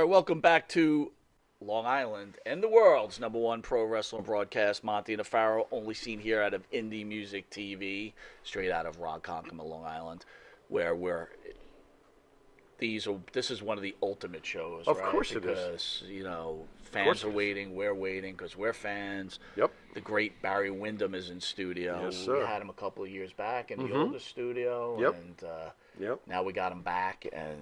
All right, welcome back to Long Island and the world's number one pro wrestling broadcast. Monty and Faro, only seen here out of Indie Music TV, straight out of Ronkonkoma, Long Island, where this is one of the ultimate shows, Of right? course it is. Because, fans are waiting, we're waiting because we're fans. Yep. The great Barry Windham is in studio. Yes, sir. We had him a couple of years back in the older studio. Yep. And now we got him back. And,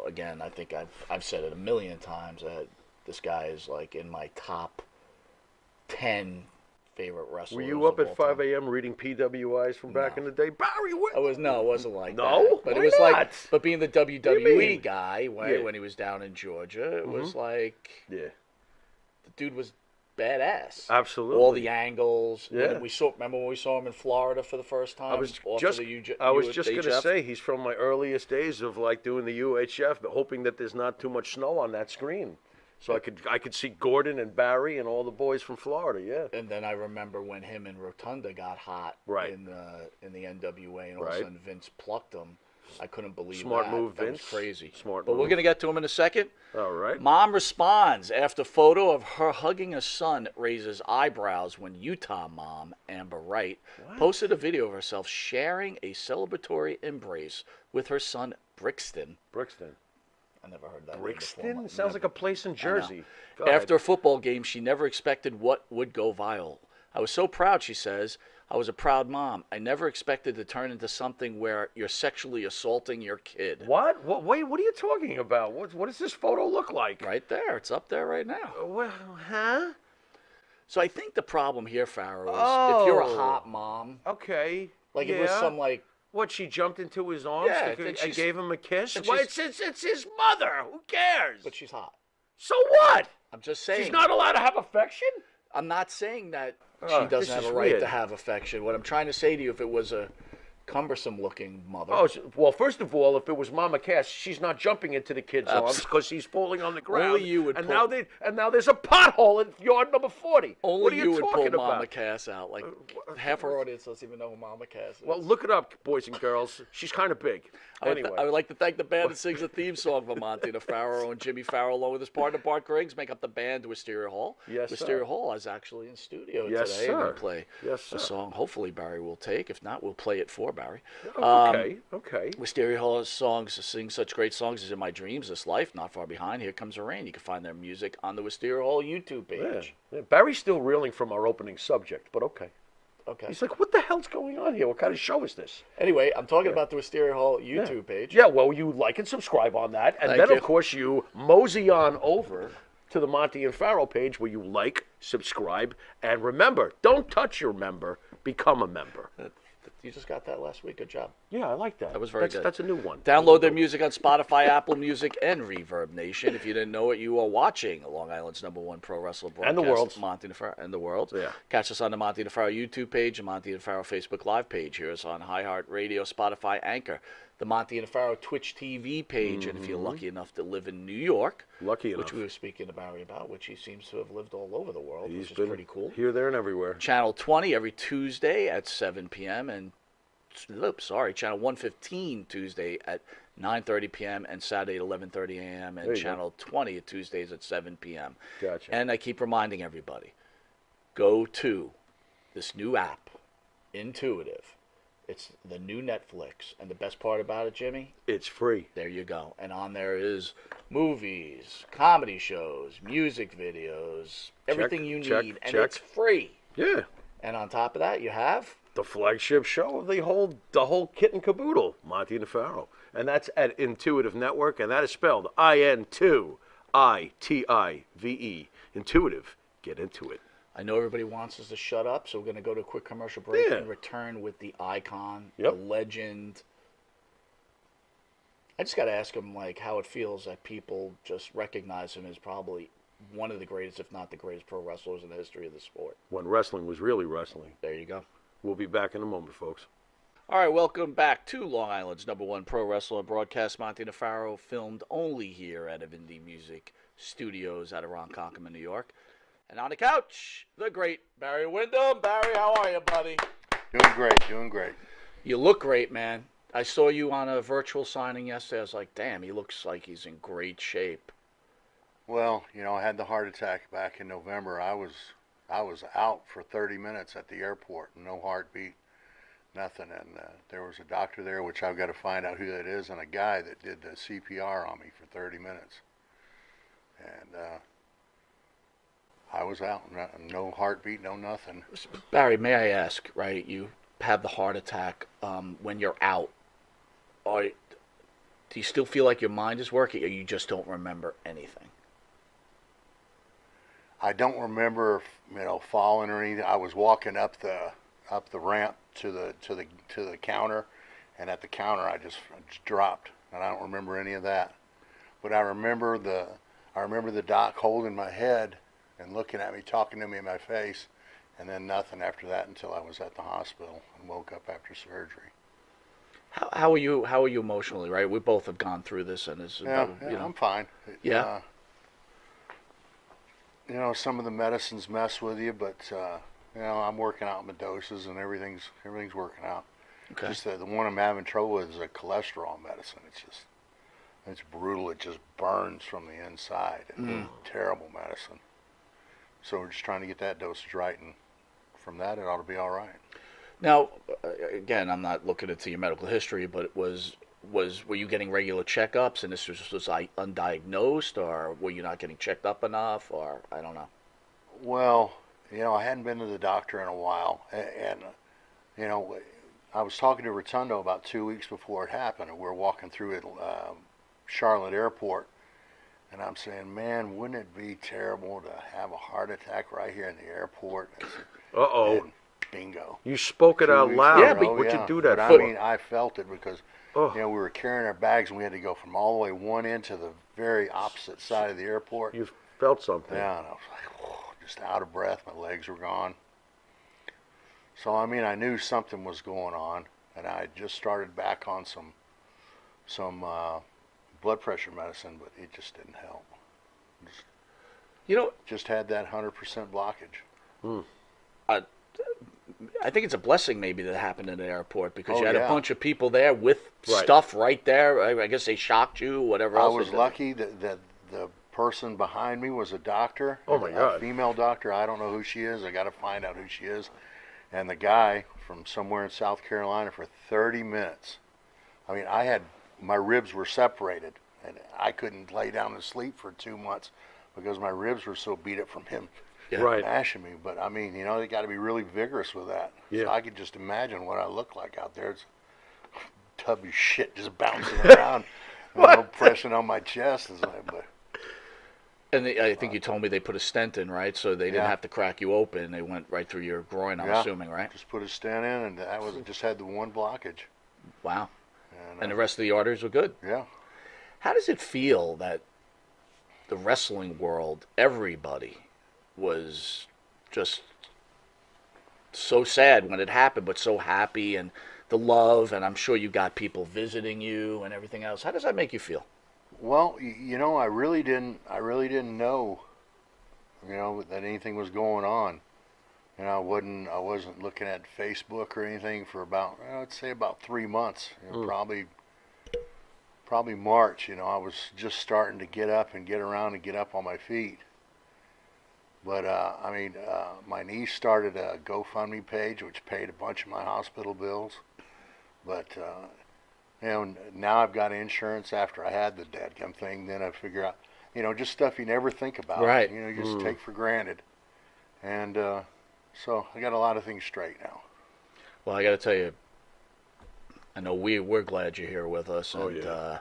again, I think I've said it a million times that this guy is like in my top 10 favorite wrestlers. Were you up of at all 5 time. a.m. reading PWIs from back in the day? Barry Windham. It wasn't like No? that. But Why it was not? like, but being the do you WWE mean? guy, Yeah. when he was down in Georgia, it was like, Yeah, the dude was badass. absolutely. All the angles. Yeah. Remember when we saw him in Florida for the first time? I was off just, of the I was just going to UHF? say, he's from my earliest days of like doing the UHF, but hoping that there's not too much snow on that screen. So I could see Gordon and Barry and all the boys from Florida, yeah. And then I remember when him and Rotunda got hot Right. in the NWA, and all of Right. a sudden Vince plucked them. I couldn't believe Smart that. move, That Vince. was crazy. Smart But move. we're going to get to him in a second. All right. Mom responds after photo of her hugging a son raises eyebrows when Utah mom, Amber Wright, posted a video of herself sharing a celebratory embrace with her son, Brixton. Brixton. I never heard that. Brixton? Sounds like a place in Jersey. Go After a ahead. football game, she never expected what would go viral. I was so proud, she says. I was a proud mom. I never expected to turn into something where you're sexually assaulting your kid. What? Wait, what are you talking about? What does this photo look like? Right there. It's up there right now. Well, huh? So I think the problem here, Farrow, is if you're a hot mom, Okay. like yeah. it was some like, What, she jumped into his arms Yeah, and, and and gave him a kiss? and Well, she's- it's his mother. Who cares? but she's hot. So what? I'm just saying. She's not allowed to have affection? I'm not saying that she Oh, this doesn't have is a right weird. to have affection. What I'm trying to say to you, if it was a cumbersome-looking mother, Oh, well, first of all, if it was Mama Cass, she's not jumping into the kid's arms because he's falling on the ground. Only you would and pull- now there's a pothole in yard number 40. only what are you would pull talking Mama about? Cass out. Like half our audience doesn't even know who Mama Cass is. Well, look it up, boys and girls. She's kind of big. Anyway. I would like to thank the band that sings the theme song for Monty the Farrow and Jimmy Farrow, along with his partner Bart Griggs, make up the band Wisteria Hall. Yes, Wisteria sir. Hall is actually in studio Yes, today. And sir. we'll play Yes, sir. a song. Hopefully Barry will take. If not, we'll play it for Barry. Okay. Wisteria Hall's songs sing such great songs as In My Dreams, This Life, Not Far Behind, Here Comes the Rain. You can find their music on the Wisteria Hall YouTube Yeah. page. Yeah. Barry's still reeling from our opening subject, but okay. Okay. He's like, what the hell's going on here? What kind of show is this? Anyway, I'm talking about the Wisteria Hall YouTube page. Yeah, well, you like and subscribe on that. And Thank then, you. of course, you mosey on over to the Monty and Farrell page where you like, subscribe, and remember, don't touch your member, become a member. You just got that last week. Good job. Yeah, I like that. That was very good. That's a new one. Download their music on Spotify, Apple Music, and Reverb Nation. If you didn't know it, you are watching Long Island's number one pro wrestler broadcast. And the world's. Monty DeFaro, and the world. Yeah. Catch us on the Monty DeFaro YouTube page and Monty DeFaro Facebook Live page. Hear us on iHeartRadio, Spotify, Anchor, the Monty DeFaro Twitch TV page. And if you're lucky enough to live in New York, Lucky enough. which we were speaking to Barry about, which he seems to have lived all over the world, He's which is been pretty cool. here, there, and everywhere. Channel 20 every Tuesday at 7 p.m. and Channel 115 Tuesday at 9:30 p.m. and Saturday at 11:30 a.m. There and you go. Channel 20 at Tuesdays at 7 p.m. Gotcha. And I keep reminding everybody, go to this new app, Intuitive. It's the new Netflix, and the best part about it, Jimmy, It's free. there you go. And on there is movies, comedy shows, music videos, everything you check, need, and check. it's free. Yeah. And on top of that, you have The flagship show of the whole kit and caboodle, Monty and Farrow. And that's at Intuitive Network, and that is spelled INTUITIVE. Intuitive. Get into it. I know everybody wants us to shut up, so we're going to go to a quick commercial break Yeah. and return with the icon, Yep. the legend. I just got to ask him, like, how it feels that people just recognize him as probably one of the greatest, if not the greatest, pro wrestlers in the history of the sport. When wrestling was really wrestling. There you go. We'll be back in a moment, folks. All right, welcome back to Long Island's number one pro wrestler broadcast. Monty DeFaro, filmed only here at Indie Music Studios out of Ronkonkoma, New York. And on the couch, the great Barry Windham. Barry, how are you, buddy? Doing great. You look great, man. I saw you on a virtual signing yesterday. I was like, damn, he looks like he's in great shape. Well, I had the heart attack back in November. I was out for 30 minutes at the airport, no heartbeat, nothing. And there was a doctor there, which I've got to find out who that is, and a guy that did the CPR on me for 30 minutes. And I was out, no heartbeat, no nothing. Barry, may I ask, right? You have the heart attack when you're out. Do you still feel like your mind is working, or you just don't remember anything? I don't remember, falling or anything. I was walking up the ramp to the counter, and at the counter I just dropped, and I don't remember any of that. But I remember the doc holding my head and looking at me, talking to me in my face, and then nothing after that until I was at the hospital and woke up after surgery. How are you? How are you emotionally? Right, we both have gone through this, and it's I'm fine. Yeah. Some of the medicines mess with you, but I'm working out my doses and everything's working out. Okay. Just the one I'm having trouble with is a cholesterol medicine. It's brutal. It just burns from the inside. Terrible medicine. So we're just trying to get that dosage right, and from that it ought to be all right. Now, again, I'm not looking into your medical history, but were you getting regular checkups, and this was undiagnosed, or were you not getting checked up enough, or I don't know? Well, I hadn't been to the doctor in a while, and I was talking to Rotundo about 2 weeks before it happened, and we were walking through Charlotte Airport, and I'm saying, man, wouldn't it be terrible to have a heart attack right here in the airport? Uh-oh. Bingo. You spoke it 2 out weeks loud. ago. What'd Yeah. you do that But for? I mean, I felt it because we were carrying our bags, and we had to go from all the way one end to the very opposite side of the airport. You felt something. Yeah, and I was like, whoa, just out of breath. My legs were gone. So I mean, I knew something was going on, and I just started back on some blood pressure medicine, but it just didn't help. Just had that 100% blockage. I think it's a blessing maybe that happened in the airport, because Oh, you had a yeah. bunch of people there with Right. stuff right there. I guess they shocked you, whatever I else. was they did. lucky that the person behind me was a doctor. Oh, my A God. female doctor. I don't know who she is. I got to find out who she is. And the guy from somewhere in South Carolina for 30 minutes. I mean, my ribs were separated, and I couldn't lay down and sleep for 2 months because my ribs were so beat up from him Yeah. Right. mashing me. But I mean, they got to be really vigorous with that. Yeah. So I could just imagine what I look like out there. It's tubby shit just bouncing around, pressing on my chest. But And I think you told me they put a stent in, right? So they didn't Yeah. have to crack you open. They went right through your groin, I'm Yeah. assuming, right? just put a stent in, and that was just had the one blockage. Wow. And, And the rest of the arteries were good. yeah. How does it feel that the wrestling world, everybody, was just so sad when it happened, but so happy, and the love, and I'm sure you got people visiting you and everything else. How does that make you feel? Well, I really didn't know, that anything was going on. I wasn't looking at Facebook or anything for about, I'd say about 3 months. Probably March. I was just starting to get up and get around and get up on my feet. But my niece started a GoFundMe page, which paid a bunch of my hospital bills. But now I've got insurance after I had the dadgum thing. Then I figure out, just stuff you never think about. Right. You just take for granted. And so I got a lot of things straight now. Well, I got to tell you, I know we're glad you're here with us, and Oh, yeah.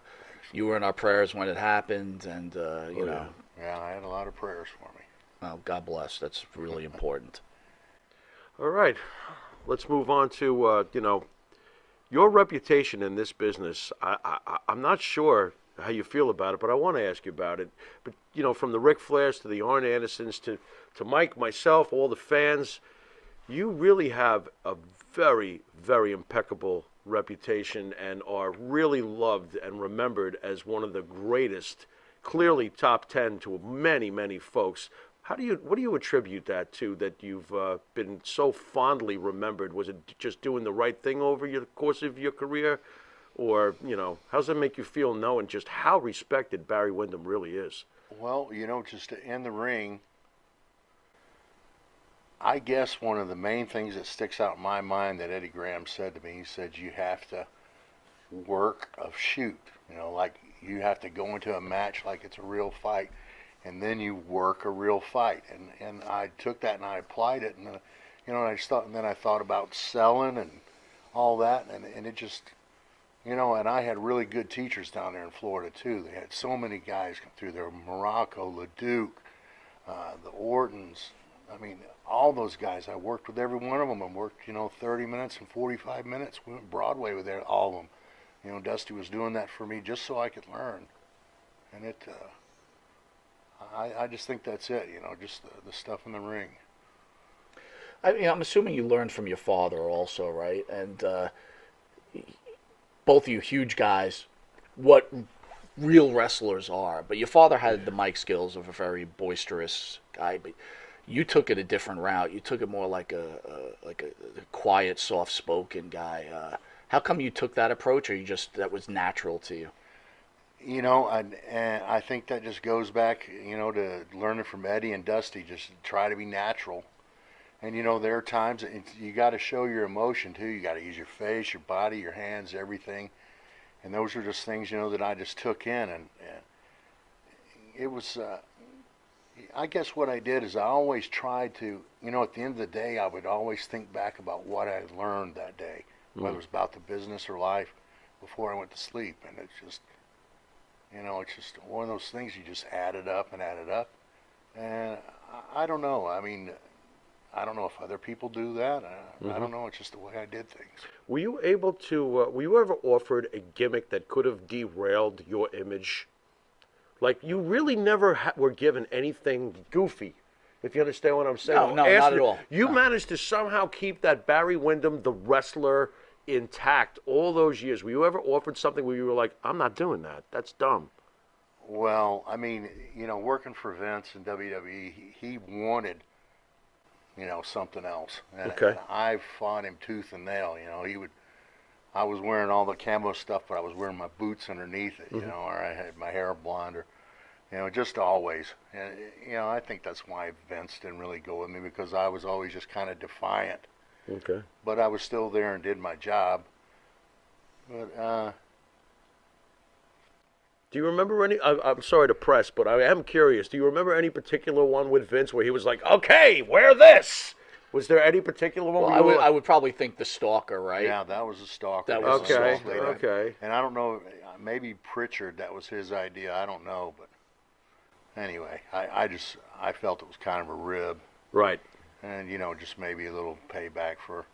you were in our prayers when it happened, and you know, Yeah, I had a lot of prayers for me. well, God bless. That's really important. All right. Let's move on to, your reputation in this business. I'm not sure how you feel about it, but I want to ask you about it. But, from the Ric Flairs to the Arn Andersons to Mike, myself, all the fans, you really have a very, very impeccable reputation and are really loved and remembered as one of the greatest, clearly top 10 to many, many folks. What do you attribute that to, that you've been so fondly remembered? Was it just doing the right thing over the course of your career? Or, how does that make you feel knowing just how respected Barry Windham really is? Well, just in the ring, I guess one of the main things that sticks out in my mind that Eddie Graham said to me, he said, you have to work a shoot. Like you have to go into a match like it's a real fight, and then you work a real fight. And I took that and I applied it, and I just thought, and then I thought about selling and all that, and it just, and I had really good teachers down there in Florida too. They had so many guys come through there, Morocco, LeDuc, the Ortons. I mean, all those guys. I worked with every one of them. I worked, 30 minutes and 45 minutes. We went Broadway with all of them. Dusty was doing that for me just so I could learn. And I just think that's it, just the stuff in the ring. I'm assuming you learned from your father also, right? And both of you huge guys, what real wrestlers are. But your father had the mic skills of a very boisterous guy, but you took it a different route. You took it more like a quiet, soft-spoken guy. How come you took that approach, or that was natural to you? And I think that just goes back, to learning from Eddie and Dusty. Just try to be natural. And there are times that you got to show your emotion too. You got to use your face, your body, your hands, everything. And those are just things, that I just took in, and it was. I guess what I did is I always tried to, at the end of the day, I would always think back about what I learned that day, whether it was about the business or life, before I went to sleep. And it's just, it's just one of those things you just add it up and add it up. And I don't know. I mean, I don't know if other people do that. I don't know. It's just the way I did things. Were you able to, were you ever offered a gimmick that could have derailed your image? Like, you really never were given anything goofy, if you understand what I'm saying. No, not at all. You managed to somehow keep that Barry Windham, the wrestler, intact all those years. Were you ever offered something where you were like, I'm not doing that. That's dumb. Well, I mean, working for Vince in WWE, he wanted, something else. And I fought him tooth and nail. I was wearing all the camo stuff, but I was wearing my boots underneath it, or I had my hair blonde, or, just always. And, I think that's why Vince didn't really go with me, because I was always just kind of defiant. Okay. But I was still there and did my job. But, do you remember any, I'm sorry to press, but I am curious, do you remember any particular one with Vince where he was like, okay, wear this? Was there any particular one? Well, I would probably think the Stalker, right? Yeah, that was a Stalker. That was okay. a Stalker. Okay. And I don't know, maybe Pritchard, that was his idea. I don't know, but anyway, I felt it was kind of a rib. Right. And just maybe a little payback for,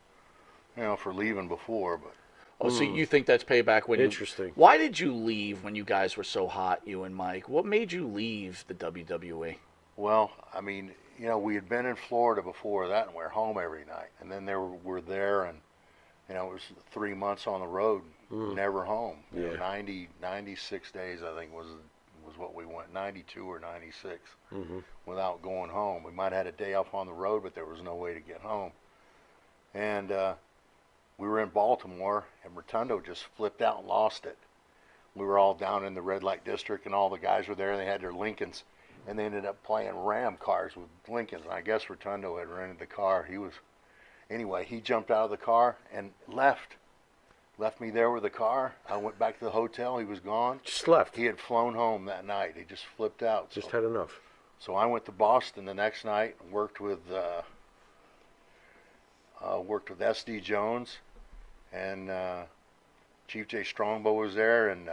for leaving before. But oh, so you think that's payback when Interesting. Why did you leave when you guys were so hot, you and Mike? What made you leave the WWE? Well, I mean, we had been in Florida before that, and we were home every night. And then we're there, and, it was 3 months on the road, never home. Yeah. 96 days, I think, was what we went, 92 or 96, without going home. We might have had a day off on the road, but there was no way to get home. And we were in Baltimore, and Rotundo just flipped out and lost it. We were all down in the red light district, and all the guys were there. They had their Lincolns. And they ended up playing Ram cars with Lincolns. And I guess Rotundo had rented the car. Anyway, he jumped out of the car and left me there with the car. I went back to the hotel. He was gone. Just left. He had flown home that night. He just flipped out. Just had enough. So I went to Boston the next night and worked with S.D. Jones, and Chief J. Strongbow was there, and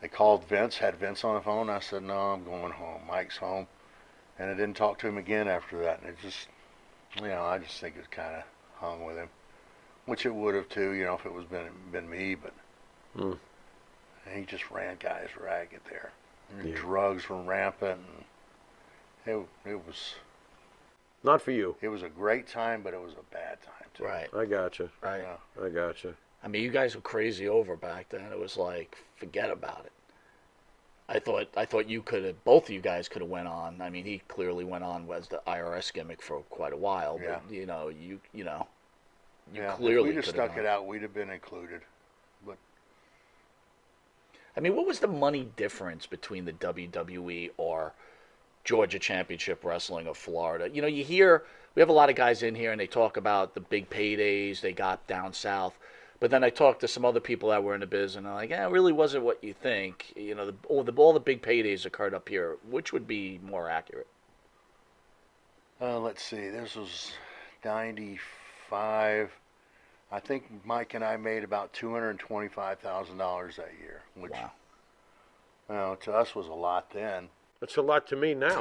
they called Vince, had Vince on the phone. I said, no, I'm going home. Mike's home. And I didn't talk to him again after that. And it just, I just think it kind of hung with him. Which it would have too, if it was been me. But he just ran guys ragged there. Yeah. Drugs were rampant. And it was... Not for you. It was a great time, but it was a bad time too. Right. I gotcha. Right. Yeah. I gotcha. I mean, you guys were crazy over back then. It was like, forget about it. I thought you could have, both of you guys could have went on. I mean, he clearly went on as the IRS gimmick for quite a while. Yeah. But you Yeah, clearly if we'd have could have stuck it out, we'd have been included. But I mean, what was the money difference between the WWE or Georgia Championship Wrestling of Florida? You know, we have a lot of guys in here and they talk about the big paydays they got down south. But then I talked to some other people that were in the biz and they're like, it really wasn't what you think. You know, all the big paydays occurred up here. Which would be more accurate? Let's see. This was 95. I think Mike and I made about $225,000 that year, which, Wow. to us was a lot then. It's a lot to me now.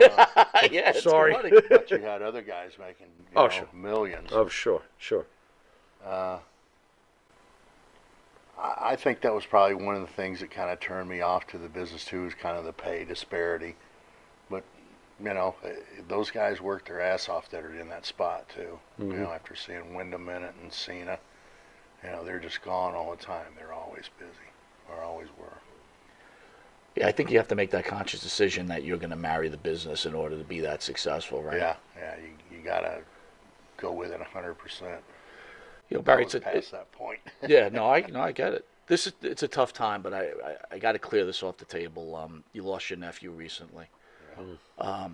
Yeah, it's Sorry. good money. But you had other guys making Sure. millions. Oh, sure. I think that was probably one of the things that kind of turned me off to the business too, is kind of the pay disparity. But those guys worked their ass off that are in that spot too. Mm-hmm. After seeing Windham in it and Cena, they're just gone all the time. They're always busy, or always were. Yeah, I think you have to make that conscious decision that you're going to marry the business in order to be that successful, right? Yeah, you gotta go with it 100%. You know, Barry, Past that point. yeah, no, I get it. It's a tough time, but I got to clear this off the table. You lost your nephew recently. Yeah.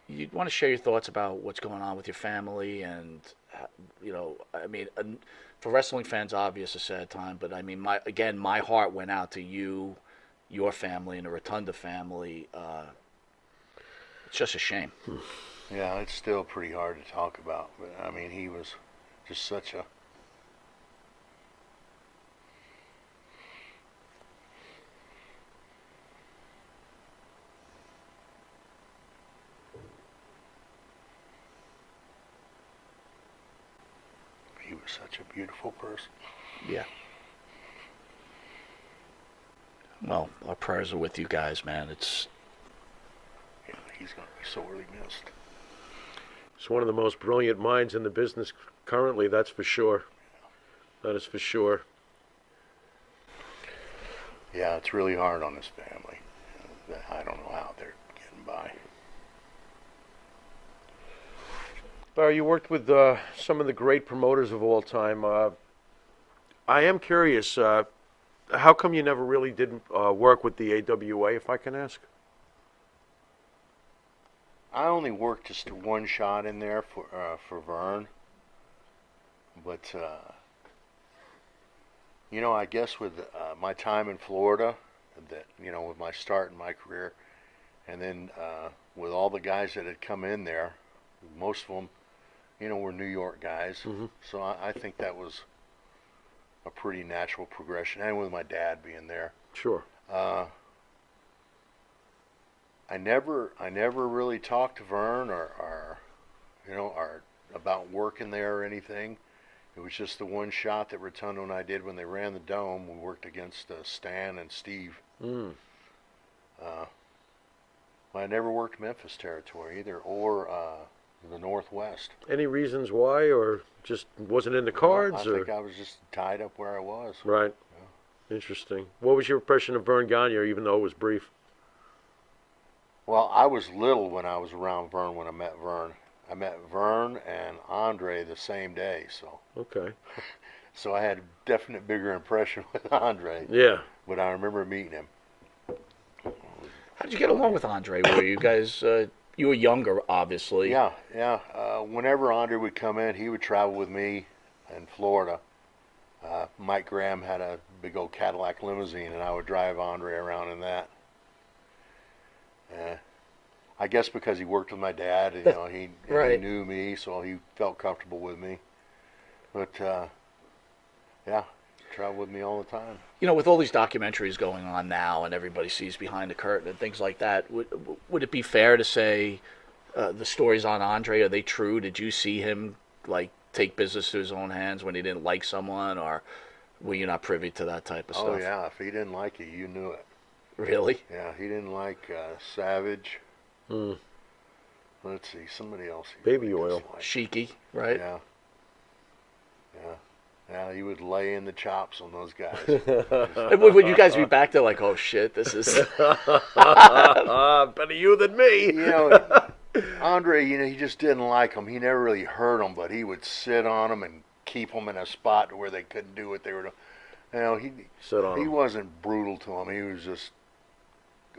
You want to share your thoughts about what's going on with your family, and I mean, for wrestling fans, obvious a sad time, but I mean, my heart went out to you, your family, and the Rotunda family. It's just a shame. Yeah, it's still pretty hard to talk about, but I mean, he was just such a such a beautiful person. Yeah. Well, our prayers are with you guys, man. Yeah, he's going to be sorely missed. He's one of the most brilliant minds in the business currently, that's for sure. That is for sure. Yeah, it's really hard on his family. I don't know how they're getting by. Barry, you worked with some of the great promoters of all time. I am curious, how come you never really did work with the AWA, if I can ask? I only worked just one shot in there for Vern. But, I guess with my time in Florida, with my start in my career, and then with all the guys that had come in there, most of them, were New York guys. Mm-hmm. So I think that was a pretty natural progression. And with my dad being there. Sure. I never really talked to Vern or about working there or anything. It was just the one shot that Rotundo and I did when they ran the Dome. We worked against Stan and Steve. Mm. I never worked Memphis territory either, or the Northwest. Any reasons why, or just wasn't in the cards? I think I was just tied up where I was. Right. Yeah. Interesting. What was your impression of Vern Gagne, even though it was brief? Well, I was little when I was around Vern when I met Vern. I met Vern and Andre the same day, so. Okay. So I had a definite bigger impression with Andre. Yeah. But I remember meeting him. How did you get along with Andre? Were you guys? You were younger, obviously. Yeah. Whenever Andre would come in, he would travel with me in Florida. Mike Graham had a big old Cadillac limousine, and I would drive Andre around in that. I guess because he worked with my dad, he Right. knew me, so he felt comfortable with me. But traveled with me all the time. With all these documentaries going on now, and everybody sees behind the curtain and things like that, would it be fair to say the stories on Andre, are they true? Did you see him take business to his own hands when he didn't like someone, or were you not privy to that type of stuff? Oh yeah, if he didn't like you, you knew it. Really? Yeah, he didn't like Savage. Mm. Let's see, somebody else. Baby oil. Sheiky, right? Yeah. Yeah, he would lay in the chops on those guys. And would you guys be back there like, oh shit, this is Better you than me. Andre, he just didn't like them. He never really hurt them, but he would sit on them and keep them in a spot where they couldn't do what they were doing. You know, Sit on he him. wasn't brutal to him. He was just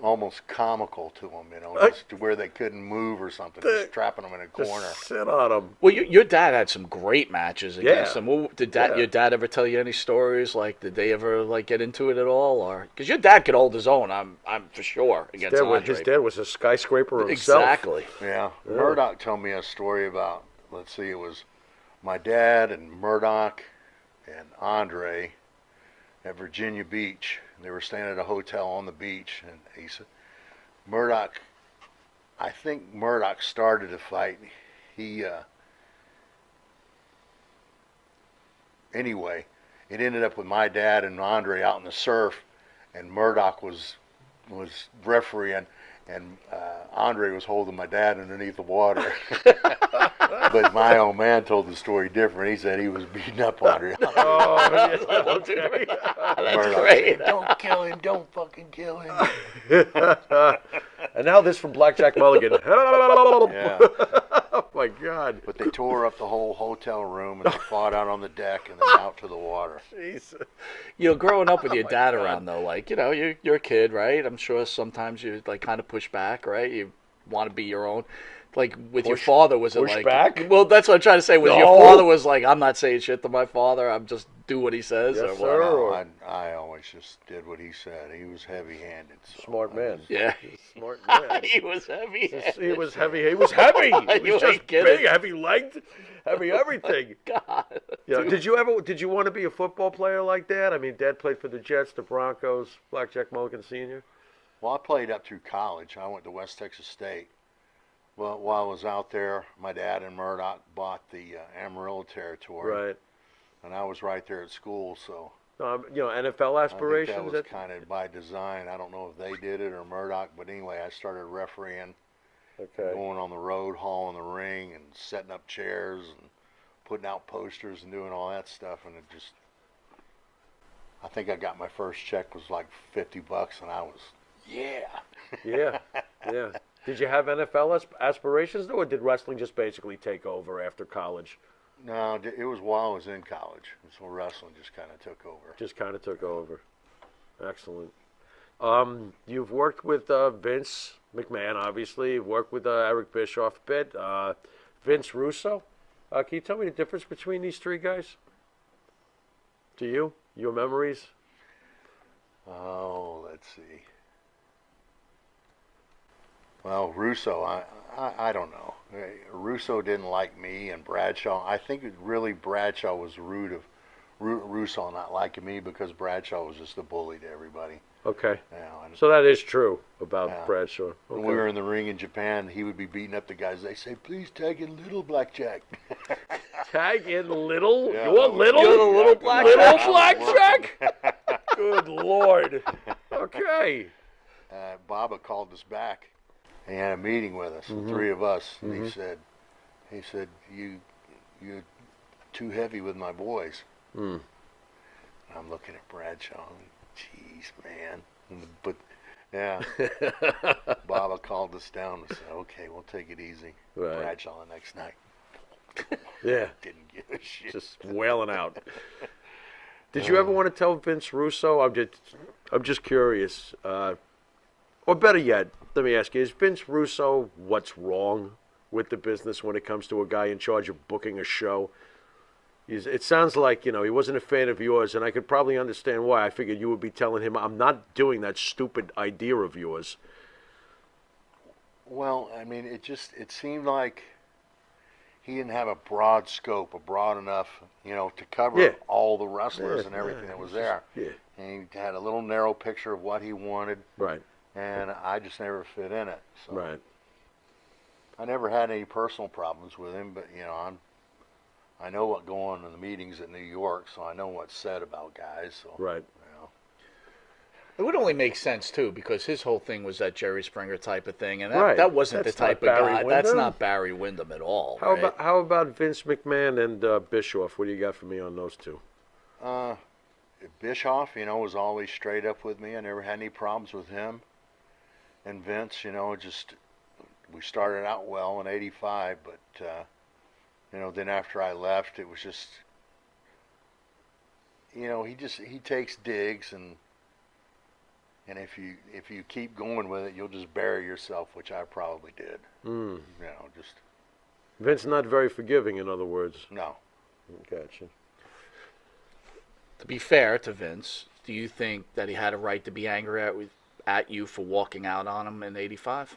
almost comical to them, you know, I- just to where they couldn't move or something, just trapping them in a corner. Just sit on him. Well, your dad had some great matches against Yeah. them. Well, Yeah. your dad ever tell you any stories? Like, did they ever like get into it at all, or because your dad could hold his own? I'm for sure against Andre. His dad was a skyscraper himself. Exactly. Yeah. Yeah. Murdoch told me a story about, let's see, it was my dad and Murdoch and Andre at Virginia Beach. They were staying at a hotel on the beach, and he said, I think Murdoch started the fight. Anyway, it ended up with my dad and Andre out in the surf, and Murdoch was refereeing, and Andre was holding my dad underneath the water. But my old man told the story different. He said he was beating up Andre. Oh, yeah. That's Murdoch great. said, don't kill him. Don't fucking kill him. And now this from Blackjack Mulligan. Yeah. Oh my God. But they tore up the whole hotel room, and they fought out on the deck and then out to the water. Jeez. You know, growing up with your my dad God. around though, like, you know, you're a kid, right? I'm sure sometimes you like kind of push back, right? You want to be your own. Like with your father, was it push like? back? Well, that's what I'm trying to say. Was your No. father was like, I'm not saying shit to my father. I'm just do what he says. Yes, or what? sir. No, I always just did what he said. He was heavy-handed. So Smart man. Yeah. Smart man. He was heavy. He was heavy. He was heavy. He You was just ain't kidding. big, heavy-legged, heavy everything. God. Yeah. Did you want to be a football player like Dad? I mean, Dad played for the Jets, the Broncos, Blackjack Mulligan Sr. Well, I played up through college. I went to West Texas State. Well, while I was out there, my dad and Murdoch bought the Amarillo territory, Right. and I was right there at school. So NFL I aspirations. think that was kind of by design. I don't know if they did it or Murdoch, but anyway, I started refereeing, Okay. going on the road, hauling the ring, and setting up chairs and putting out posters and doing all that stuff. And it just, I think I got my first check was like $50, and I was, yeah. Yeah. Yeah. Did you have NFL aspirations, though, or did wrestling just basically take over after college? No, it was while I was in college. So wrestling just kind of took over. Just kind of took over. Excellent. You've worked with Vince McMahon, obviously. You've worked with Eric Bischoff a bit. Vince Russo. Can you tell me the difference between these three guys? To you? Your memories? Oh, let's see. Well, Russo, I don't know. Russo didn't like me, and Bradshaw. I think really Bradshaw was the root of Russo not liking me because Bradshaw was just a bully to everybody. Okay. You know, and So that is true about Yeah. Bradshaw. when Okay. we were in the ring in Japan, he would be beating up the guys. They say, "Please tag in Little Blackjack." Tag in Little? Yeah, You want Little? You're the Little Blackjack. Little Blackjack? Good Lord. Okay. Baba called us back. He had a meeting with us, the three of us, and he said, "You're too heavy with my boys." Mm. And I'm looking at Bradshaw. Jeez, man. But yeah, Baba called us down and said, "Okay, we'll take it easy." Right. Bradshaw the next night Yeah. didn't give a shit. Just wailing out. Did you ever want to tell Vince Russo? I'm just curious. Or better yet, let me ask you: is Vince Russo what's wrong with the business when it comes to a guy in charge of booking a show? It sounds like he wasn't a fan of yours, and I could probably understand why. I figured you would be telling him, "I'm not doing that stupid idea of yours." Well, I mean, it seemed like he didn't have a broad scope, a broad enough, to cover Yeah. all the wrestlers Yeah, and everything yeah, that was it's there. Yeah. And he had a little narrow picture of what he wanted, Right. and I just never fit in it. So Right. I never had any personal problems with him, but I know what go on in the meetings at New York, so I know what's said about guys. So Right. It would only make sense too, because his whole thing was that Jerry Springer type of thing, and Right. that wasn't That's the type not of Barry guy. That's Windham. not Barry Windham at all. How right? about Vince McMahon and Bischoff? What do you got for me on those two? Bischoff, was always straight up with me. I never had any problems with him. And Vince, just we started out well in '85, but then after I left, it was just he takes digs, and if you keep going with it, you'll just bury yourself, which I probably did. Just Vince not very forgiving, in other words. no. Gotcha. To be fair to Vince, do you think that he had a right to be angry at you for walking out on him in '85?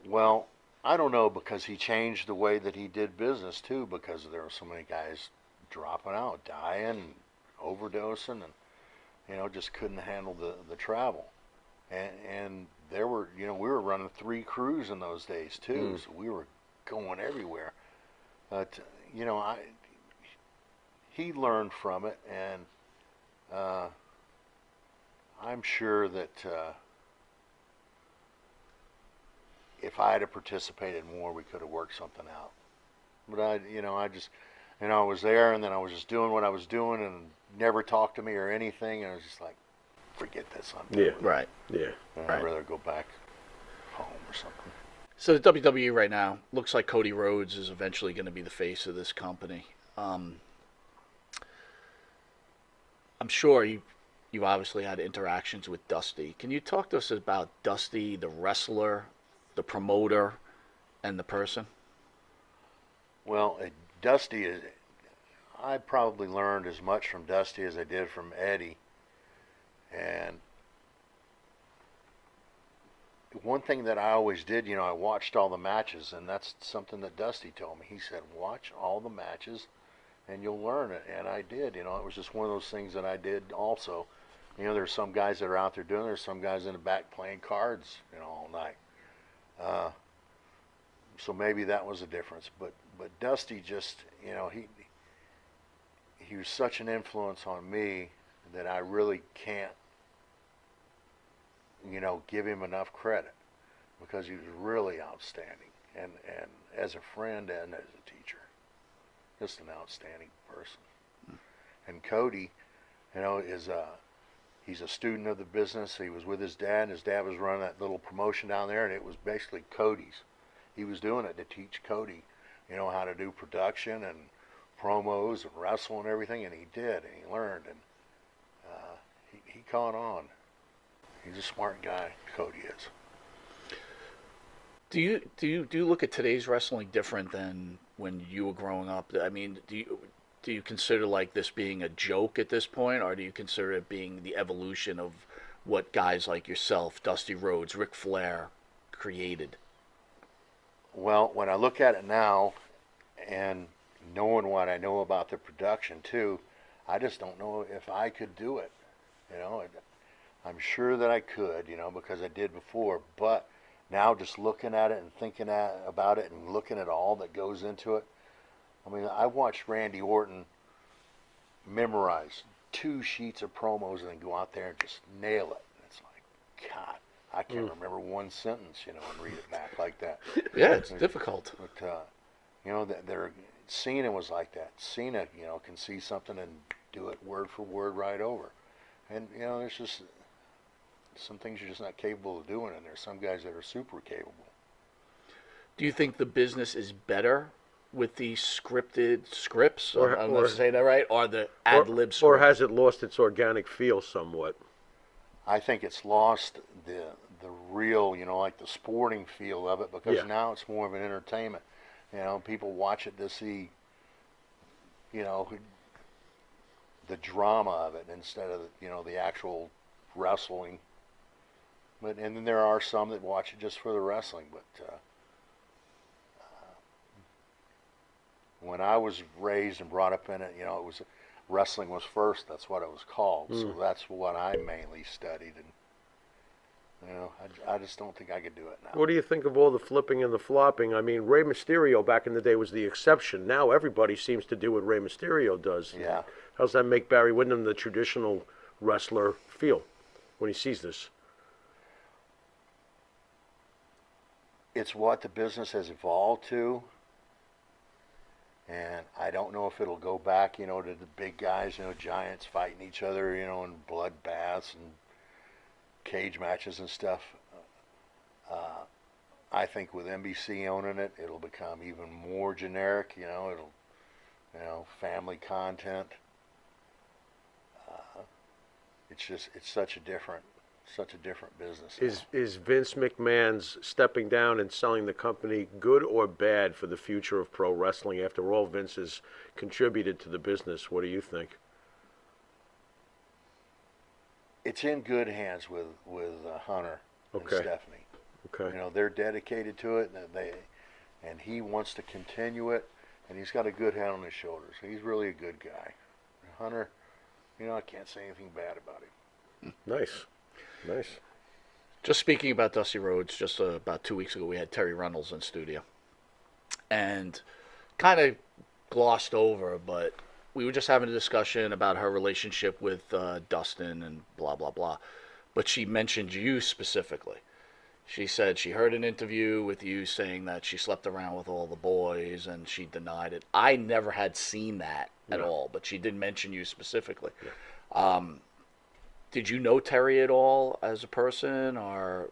Well, I don't know, because he changed the way that he did business too, because there were so many guys dropping out, dying, overdosing, and just couldn't handle the travel. And there were, we were running 3 crews in those days too, so we were going everywhere. But he learned from it, and I'm sure that if I had participated more, we could have worked something out. But I was there, and then I was just doing what I was doing, and never talked to me or anything, and I was just like, forget this. I'm done with it. Right. Yeah. I'd rather go back home or something. So the WWE right now looks like Cody Rhodes is eventually going to be the face of this company. I'm sure you obviously had interactions with Dusty. Can you talk to us about Dusty, the wrestler, the promoter, and the person? Well, Dusty is. I probably learned as much from Dusty as I did from Eddie. And one thing that I always did, I watched all the matches, and that's something that Dusty told me. He said, watch all the matches and you'll learn it. And I did. It was just one of those things that I did also. There's some guys that are out there doing it. There's some guys in the back playing cards, all night. So maybe that was a difference. But Dusty just, he was such an influence on me that I really can't, give him enough credit, because he was really outstanding, and as a friend and as a teacher, just an outstanding person. And Cody, he's a student of the business. He was with his dad, and his dad was running that little promotion down there, and it was basically Cody's. He was doing it to teach Cody, how to do production and promos and wrestle and everything, and he did, and he learned, and he caught on. He's a smart guy, Cody is. Do you look at today's wrestling different than when you were growing up? I mean, do you consider like this being a joke at this point, or do you consider it being the evolution of what guys like yourself, Dusty Rhodes, Ric Flair, created? Well, when I look at it now, and knowing what I know about the production too, I just don't know if I could do it. I'm sure that I could, because I did before. But now, just looking at it and thinking about it and looking at all that goes into it, I mean, I watched Randy Orton memorize 2 sheets of promos and then go out there and just nail it. It's like, God, I can't remember one sentence, and read it back like that. Yeah, it's difficult. But Cena was like that. Cena, can see something and do it word for word right over. And there's just some things you're just not capable of doing, and there's some guys that are super capable. Do you think the business is better with the scripted scripts? I'm going to say that right, or the ad lib script? Or has it lost its organic feel somewhat? I think it's lost the real, like the sporting feel of it, because now it's more of an entertainment. People watch it to see, the drama of it instead of the actual wrestling. And then there are some that watch it just for the wrestling. But when I was raised and brought up in it, it was wrestling was first. That's what it was called. So that's what I mainly studied. And I just don't think I could do it now. What do you think of all the flipping and the flopping? I mean, Rey Mysterio back in the day was the exception. Now everybody seems to do what Rey Mysterio does. Yeah. How's that make Barry Windham the traditional wrestler feel when he sees this? It's what the business has evolved to, and I don't know if it'll go back, to the big guys, giants fighting each other, in bloodbaths and cage matches and stuff. I think with NBC owning it, it'll become even more generic, it'll, family content. it's such a different business. Is Vince McMahon's stepping down and selling the company good or bad for the future of pro wrestling? After all, Vince has contributed to the business. What do you think? It's in good hands with Hunter and Okay. Stephanie. Okay. You know, they're dedicated to it, and he wants to continue it, and he's got a good head on his shoulders. He's really a good guy. Hunter, you know, I can't say anything bad about him. Nice. Nice. Just speaking about Dusty Rhodes, just about 2 weeks ago, we had Terry Reynolds in studio. And kind of glossed over, but we were just having a discussion about her relationship with Dustin and blah, blah, blah. But she mentioned you specifically. She said she heard an interview with you saying that she slept around with all the boys and she denied it. I never had seen that at all, but she did mention you specifically. Yeah. Did you know Terry at all as a person, or?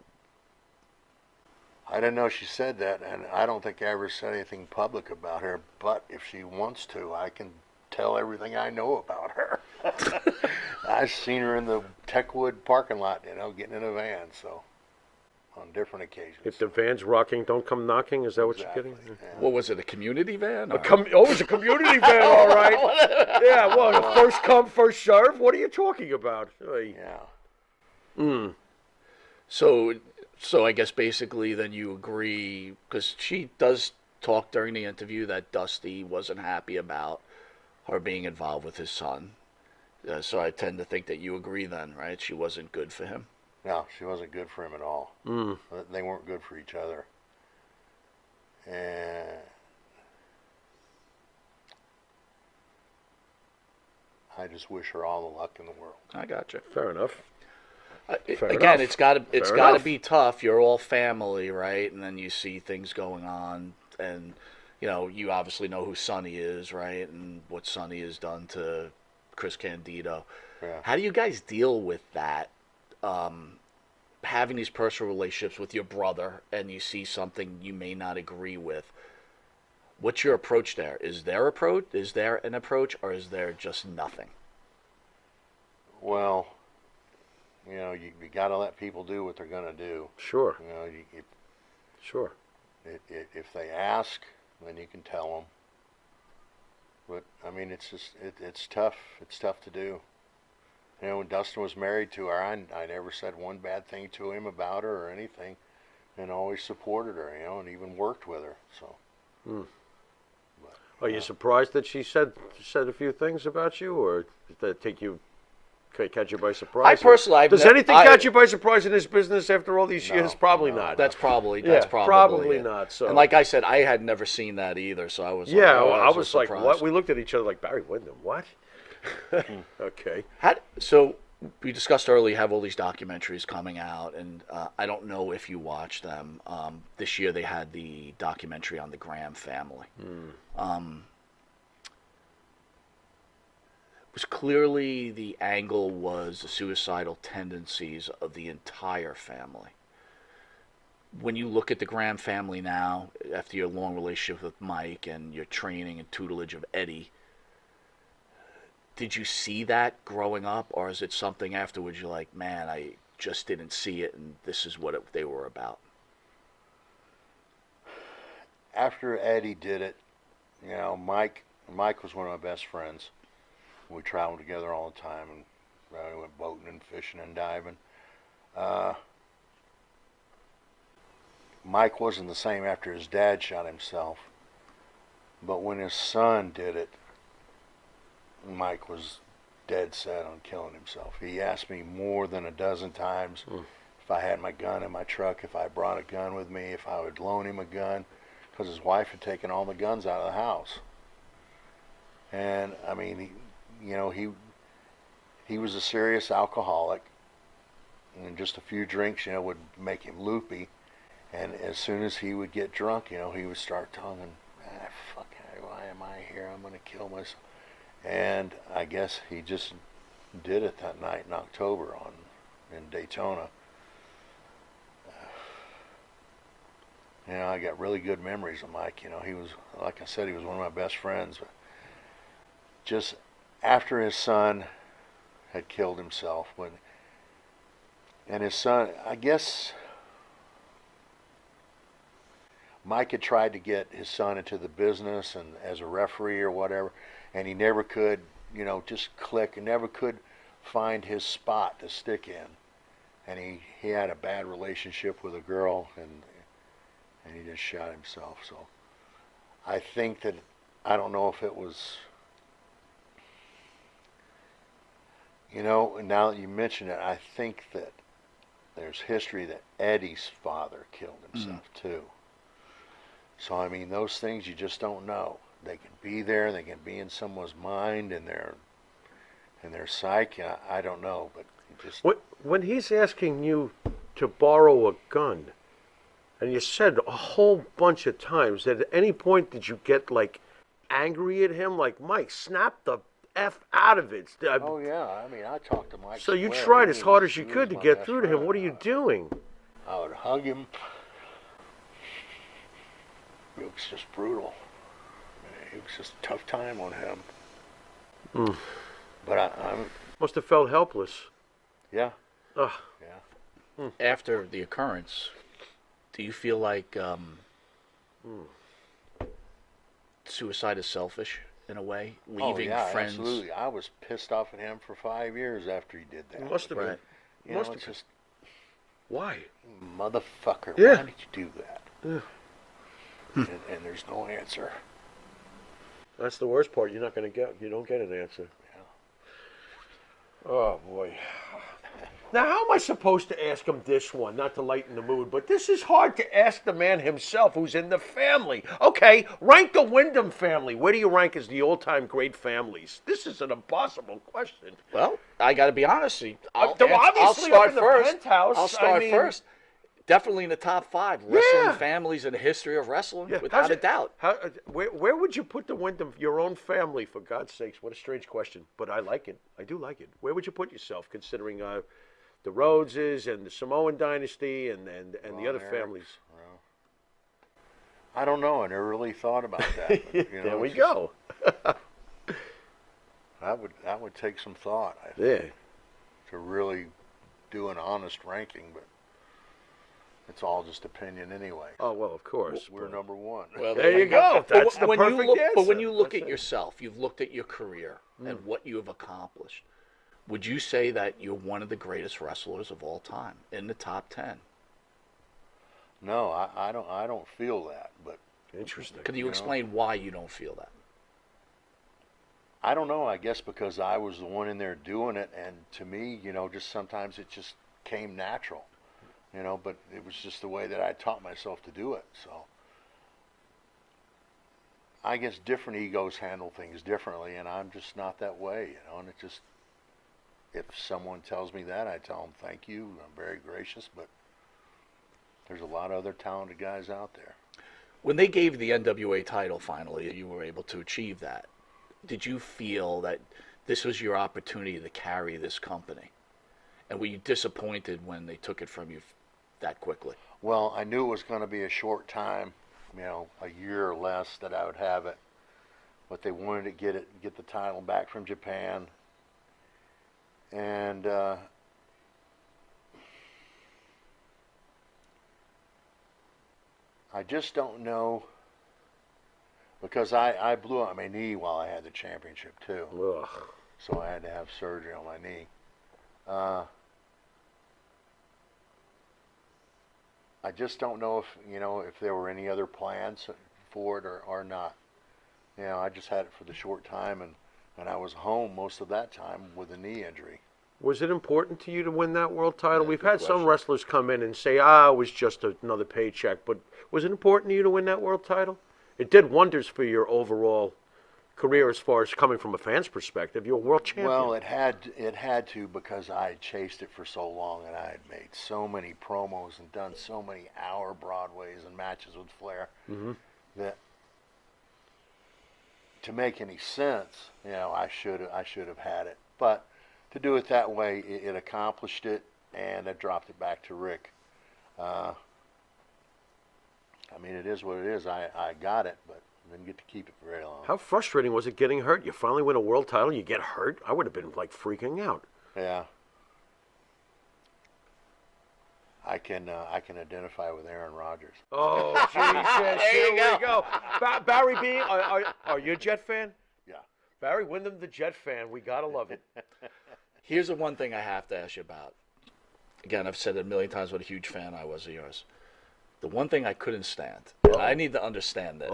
I didn't know she said that, and I don't think I ever said anything public about her, but if she wants to, I can tell everything I know about her. I've seen her in the Techwood parking lot, you know, getting in a van, so on different occasions. If the van's rocking, don't come knocking. Is that what Exactly, you're getting? yeah. What was it, a community van? It's a community van, all right. Yeah, well, the first come, first serve. What are you talking about? Hey. Yeah. So I guess basically then you agree, because she does talk during the interview that Dusty wasn't happy about her being involved with his son. So I tend to think that you agree then, right? She wasn't good for him. No, she wasn't good for him at all. They weren't good for each other. And I just wish her all the luck in the world. I got you. Fair enough. Fair Again, enough. it's got to enough. be tough. You're all family, right? And then you see things going on, and you know, you obviously know who Sonny is, right? And what Sonny has done to Chris Candido. Yeah. How do you guys deal with that? Having these personal relationships with your brother, and you see something you may not agree with. What's your approach there? Is there an approach, or is there just nothing? Well, you know, you got to let people do what they're going to do. Sure. You know, Sure. if they ask, then you can tell them. But I mean, it's tough. It's tough to do. You know, when Dustin was married to her, I never said one bad thing to him about her or anything, and always supported her. You know, and even worked with her. So. But, Are you surprised that she said a few things about you, or did that catch you by surprise? I personally, Does anything catch you by surprise in this business after all these years? Probably no. not. That's probably probably it. not. So. And like I said, I had never seen that either, so I was I was like, surprised. what? We looked at each other like, Barry Windham, what? Okay. So we discussed earlier, you have all these documentaries coming out, and I don't know if you watch them. This year they had the documentary on the Graham family. It was clearly the angle was the suicidal tendencies of the entire family. When you look at the Graham family now, after your long relationship with Mike and your training and tutelage of Eddie, did you see that growing up, or is it something afterwards you're like, man, I just didn't see it, and this is what they were about? after Eddie did it, you know, Mike was one of my best friends. We traveled together all the time, and we went boating and fishing and diving. Mike wasn't the same after his dad shot himself, but when his son did it, Mike was dead set on killing himself. He asked me more than a dozen times if I had my gun in my truck, if I brought a gun with me, if I would loan him a gun, because his wife had taken all the guns out of the house. And I mean, he was a serious alcoholic, and just a few drinks, would make him loopy. And as soon as he would get drunk, he would start talking, fuck, why am I here? I'm going to kill myself. And I guess he just did it that night in October in Daytona. I got really good memories of Mike. He was, like I said, he was one of my best friends. But just after his son had killed himself. And his son, I guess Mike had tried to get his son into the business and as a referee or whatever, and he never could, just click, and never could find his spot to stick in. And he had a bad relationship with a girl, and he just shot himself. So I think that, I don't know if it was, now that you mention it, I think that there's history that Eddie's father killed himself too. So I mean, those things you just don't know. They can be there, they can be in someone's mind and their psyche. I don't know, but just when he's asking you to borrow a gun, and you said a whole bunch of times, at any point did you get like angry at him, like, Mike, snap the F out of it? Oh yeah, I mean, I talked to Mike. So you tried as hard as you could to get through to him. What are you doing? I would hug him. It was just brutal. It was just a tough time on him. But I must have felt helpless. Yeah. Ugh. Yeah. After the occurrence, do you feel like suicide is selfish in a way, leaving friends? Absolutely. I was pissed off at him for 5 years after he did that. Must have been. It's just, why? Motherfucker, Yeah. why did you do that? Yeah. And there's no answer. That's the worst part. You don't get an answer. Yeah. Oh boy. Now, how am I supposed to ask him this one? Not to lighten the mood, but this is hard to ask the man himself who's in the family. Okay, rank the Windham family. Where do you rank as the all-time great families? This is an impossible question. Well, I got to be honest. I'll obviously start up in the first. penthouse. I'll start first. Definitely in the top 5 wrestling families in the history of wrestling, without a doubt. Where would you put the Windham, your own family, for God's sakes? What a strange question, but I like it. I do like it. Where would you put yourself, considering the Rhodeses and the Samoan dynasty and the other families? Well, I don't know. I never really thought about that. But, there we go. That would take some thought, I Yeah. think, to really do an honest ranking, but it's all just opinion anyway. Oh, well, of course. We're number 1. Well, there you go. That's the perfect answer. But when you look at it. yourself, you've looked at your career and what you have accomplished. Would you say that you're one of the greatest wrestlers of all time, in the top 10? No, I don't feel that, but Interesting. Can you explain why you don't feel that? I don't know. I guess because I was the one in there doing it, and to me, just sometimes it just came natural, but it was just the way that I taught myself to do it. So I guess different egos handle things differently, and I'm just not that way, and it just, if someone tells me that, I tell them thank you. I'm very gracious, but there's a lot of other talented guys out there. When they gave the NWA title finally, you were able to achieve that. Did you feel that this was your opportunity to carry this company? And were you disappointed when they took it from you that quickly? Well, I knew it was going to be a short time, a year or less that I would have it. But they wanted to get the title back from Japan. And I just don't know, because I blew out my knee while I had the championship too. Ugh. So I had to have surgery on my knee. I just don't know if there were any other plans for it or not. I just had it for the short time, and I was home most of that time with a knee injury. Was it important to you to win that world title? Yeah, We've good had some question. wrestlers come in and say, it was just another paycheck. But was it important to you to win that world title? It did wonders for your overall career as far as coming from a fan's perspective. You're a world champion. Well, it had to, because I had chased it for so long, and I had made so many promos and done so many hour Broadways and matches with Flair that to make any sense, I should have had it. But to do it that way, it accomplished it, and I dropped it back to Rick. It is what it is. I got it, but didn't get to keep it for very long. How frustrating was it getting hurt? You finally win a world title, you get hurt? I would have been like freaking out. Yeah. I can identify with Aaron Rodgers. Oh, Jesus! Here we go. Barry B, are you a Jet fan? Yeah. Barry Windham, the Jet fan. We gotta love it. Here's the one thing I have to ask you about. Again, I've said it a million times what a huge fan I was of yours. The one thing I couldn't stand, and I need to understand this.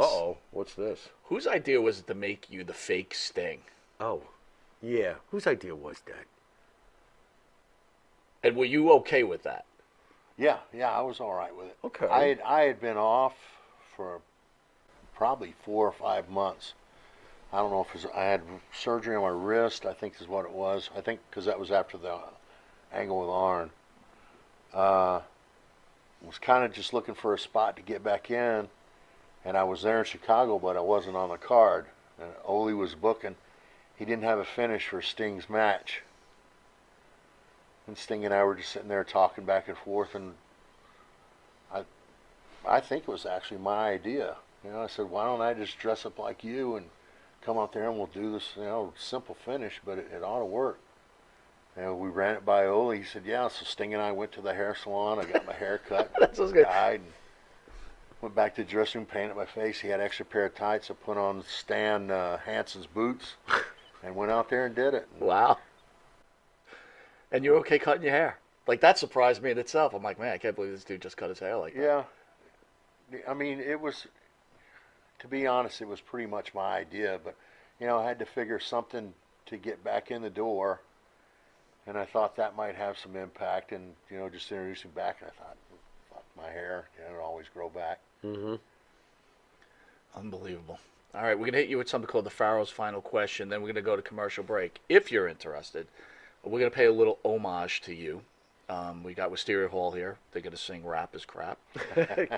What's this? Whose idea was it to make you the fake Sting? Oh, yeah. Whose idea was that? And were you okay with that? Yeah, I was all right with it. Okay. I had been off for probably 4 or 5 months. I don't know if it was, I had surgery on my wrist, I think is what it was. I think because that was after the angle with Arn. Was kind of just looking for a spot to get back in, and I was there in Chicago, but I wasn't on the card. And Ole was booking. He didn't have a finish for Sting's match. And Sting and I were just sitting there talking back and forth, and I think it was actually my idea. You know, I said, why don't I just dress up like you and come out there and we'll do this, you know, simple finish, but it ought to work. And we ran it by Ole. He said, yeah. So Sting and I went to the hair salon. I got my hair cut. That sounds good. Dyed, and went back to the dressing room, painted my face. He had an extra pair of tights. I put on Stan Hansen's boots and went out there and did it. Wow. And you're okay cutting your hair? Like, that surprised me in itself. I'm like, man, I can't believe this dude just cut his hair like that. Yeah. I mean, it was, to be honest, it was pretty much my idea. But, you know, I had to figure something to get back in the door. And I thought that might have some impact, and you know, just introducing back. And I thought, fuck my hair, you know, it'll always grow back. Mm-hmm. Unbelievable. All right, we're gonna hit you with something called the Pharaoh's Final Question. Then we're gonna go to commercial break. If you're interested, we're gonna pay a little homage to you. We got Wisteria Hall here. They're gonna sing "Rap Is Crap."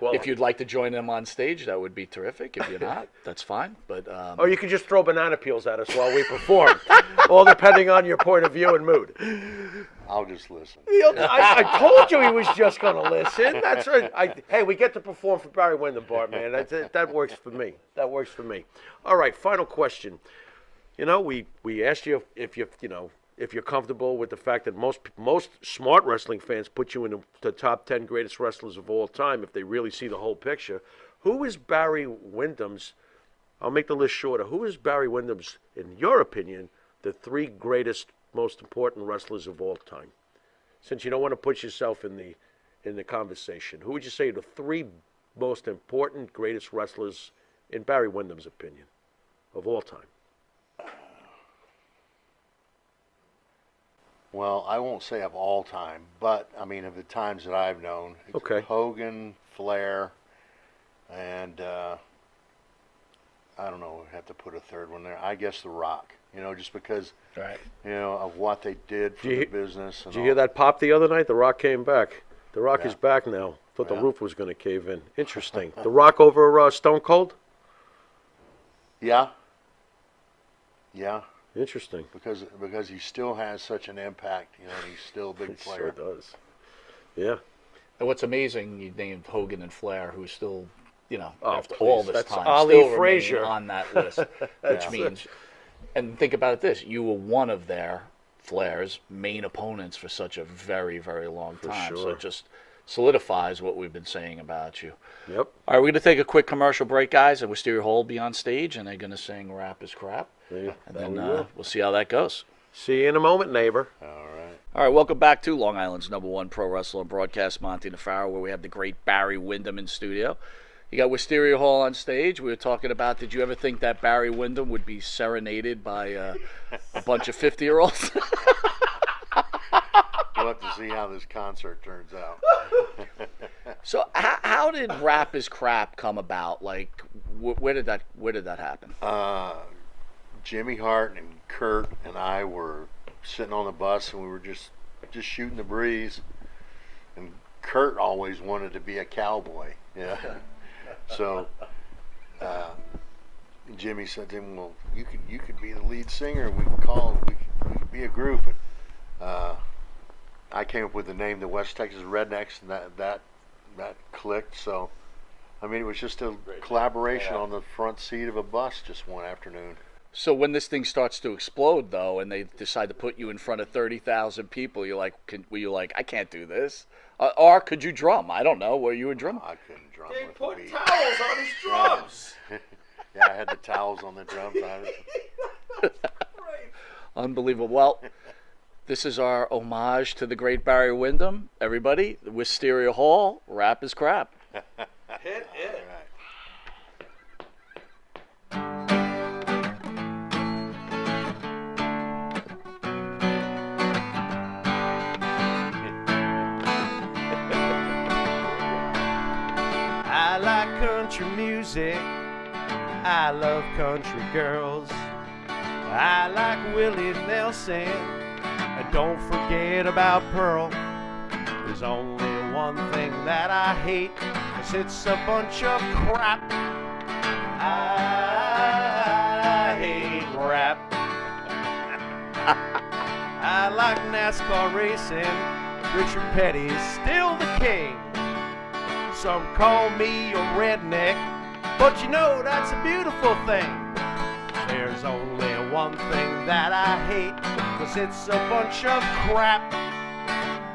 Well, If you'd like to join them on stage, that would be terrific. If you're not, that's fine. But or you can just throw banana peels at us while we perform, all depending on your point of view and mood. I'll just listen. I told you he was just going to listen. That's right. Hey, we get to perform for Barry Windham, Bart, man. That works for me. That works for me. All right, final question. You know, we asked you if you're comfortable with the fact that most smart wrestling fans put you in the top 10 greatest wrestlers of all time if they really see the whole picture. Who is Barry Windham's, I'll make the list shorter, who is Barry Windham's, in your opinion, the 3 greatest, most important wrestlers of all time? Since you don't want to put yourself in the conversation, who would you say are the 3 most important, greatest wrestlers, in Barry Windham's opinion, of all time? Well, I won't say of all time, but I mean of the times that I've known. Okay. Hogan, Flair, and I don't know. I have to put a third one there. I guess The Rock. You know, just because right. you know of what they did for the business. And Did you hear that pop the other night? The Rock came back. The Rock is back now. Thought the Yeah. roof was going to cave in. Interesting. The Rock over Stone Cold? Yeah. Yeah. Interesting. Because he still has such an impact. You know, he's still a big He player. sure does. Yeah. And what's amazing, you named Hogan and Flair, who's still, you know, Oh, after please. all this That's time, Ali still remain Frazier. on that list, which Yeah. means, and think about it this, you were one of their, Flair's, main opponents for such a very, very long time. So sure. it just solidifies what we've been saying about you. Yep. All right, we're going to take a quick commercial break, guys, and Wisteria Hall will be on stage, and they're going to sing Rap Is Crap. Yeah, And there then we go. we'll see how that goes. See you in a moment, neighbor. All right. All right, welcome back to Long Island's #1 pro wrestler and broadcast, Monty Nefaro, where we have the great Barry Windham in studio. You got Wisteria Hall on stage. We were talking about, did you ever think that Barry Windham would be serenaded by a bunch of 50-year-olds? We'll have to see how this concert turns out. So how did Rap Is Crap come about? Like, where did that happen? Jimmy Hart and Kurt and I were sitting on the bus, and we were just shooting the breeze. And Kurt always wanted to be a cowboy. Yeah. So Jimmy said to him, "Well, you could be the lead singer. We could be a group." And I came up with the name, the West Texas Rednecks, and that clicked. So I mean, it was just a collaboration on the front seat of a bus just one afternoon. So when this thing starts to explode, though, and they decide to put you in front of 30,000 people, you're like, were you like, I can't do this? Or could you drum? I don't know. Were you a drummer? I couldn't drum. They with put weed. towels on his drums. Yeah, I had the towels on the drums. Unbelievable. Well, this is our homage to the great Barry Windham. Everybody, the Wisteria Hall, rap is crap. Hit it. I like country music. I love country girls. I like Willie Nelson. And don't forget about Pearl. There's only one thing that I hate, 'cause it's a bunch of crap. I hate rap. I like NASCAR racing. Richard Petty's still the king. Some call me a redneck, but you know that's a beautiful thing. There's only one thing that I hate, 'cause it's a bunch of crap.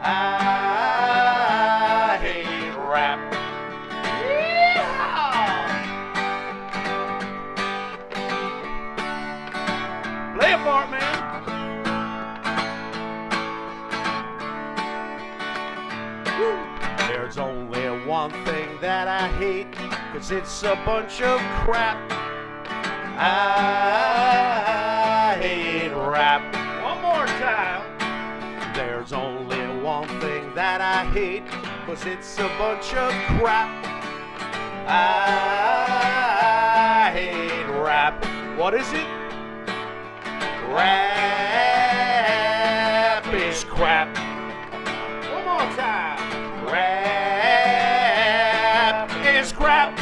I hate rap. Yeehaw! Play it for it, man. Woo. There's only one thing that I hate, 'cause it's a bunch of crap. I hate rap. One more time. There's only one thing that I hate, 'cause it's a bunch of crap. I hate rap. What is it? Rap is crap. One more time. Rap is crap.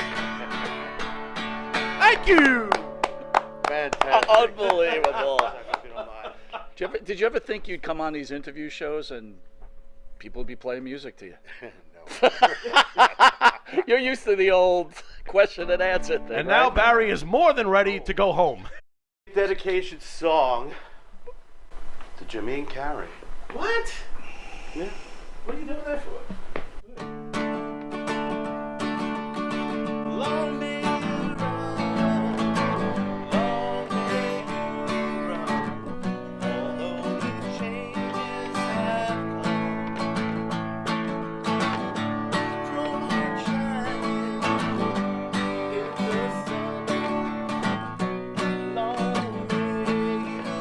Thank you. Fantastic. Unbelievable. Did you ever think you'd come on these interview shows and people would be playing music to you? No. You're used to the old question and answer thing. And now right? Barry is more than ready to go home. Dedication song to Jimmy and Carrie. What? Yeah. What are you doing that for? Long may you run, long may you run, although the changes have come. From your shining in the sun, long may you run.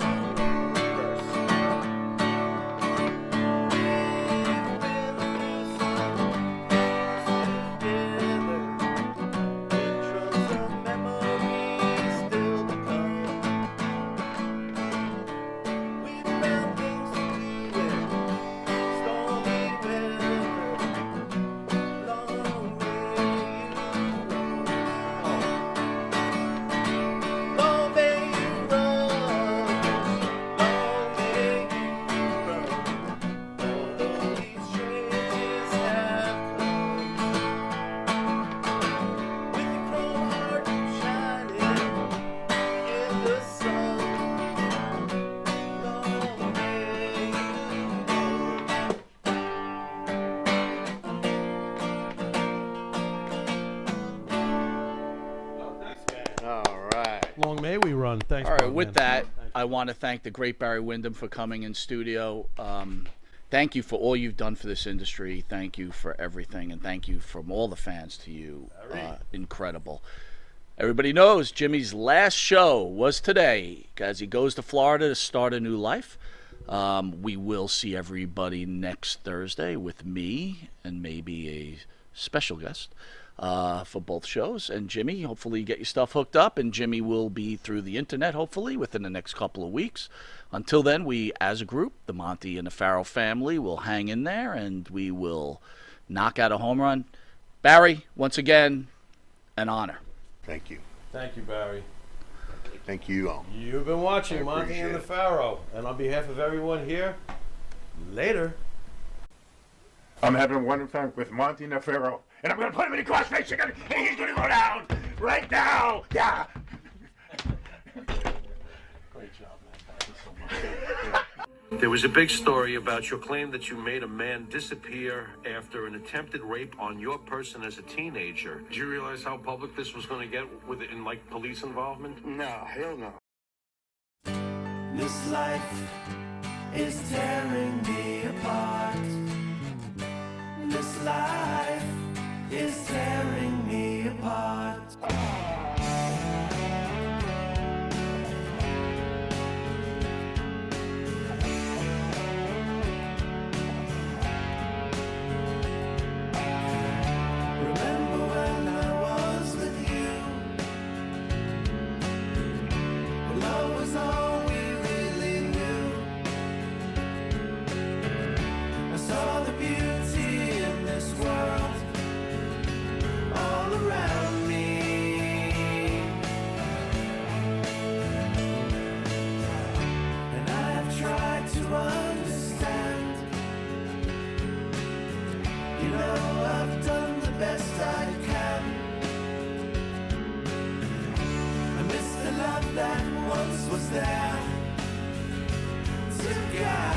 Long may we run. Thanks. All right, Bob, with man. that, I want to thank the great Barry Windham for coming in studio. Thank you for all you've done for this industry. Thank you for everything, and thank you from all the fans to you. Incredible. Everybody knows Jimmy's last show was today as he goes to Florida to start a new life. We will see everybody next Thursday with me and maybe a special guest for both shows. And Jimmy, hopefully you get your stuff hooked up, and Jimmy will be through the internet hopefully within the next couple of weeks. Until then, we as a group, the Monty and the Farrell family, will hang in there and we will knock out a home run. Barry, once again, an honor. Thank you. Thank you, Barry. Thank you. You've been watching I Monty appreciate and the it. Pharaoh. And on behalf of everyone here, later. I'm having a wonderful time with Monty Nefero, and I'm gonna put him in a crossface chicken, and he's gonna go down right now. Yeah. There was a big story about your claim that you made a man disappear after an attempted rape on your person as a teenager. Did you realize how public this was going to get with it in like police involvement? No, hell no. This life is tearing me apart. This life is tearing me apart. Remember when I was with you? When love was all we really knew. I saw the beauty in this world all around me, and I have tried to understand. You know, I've done the best I can. I miss the love that once was there to guide.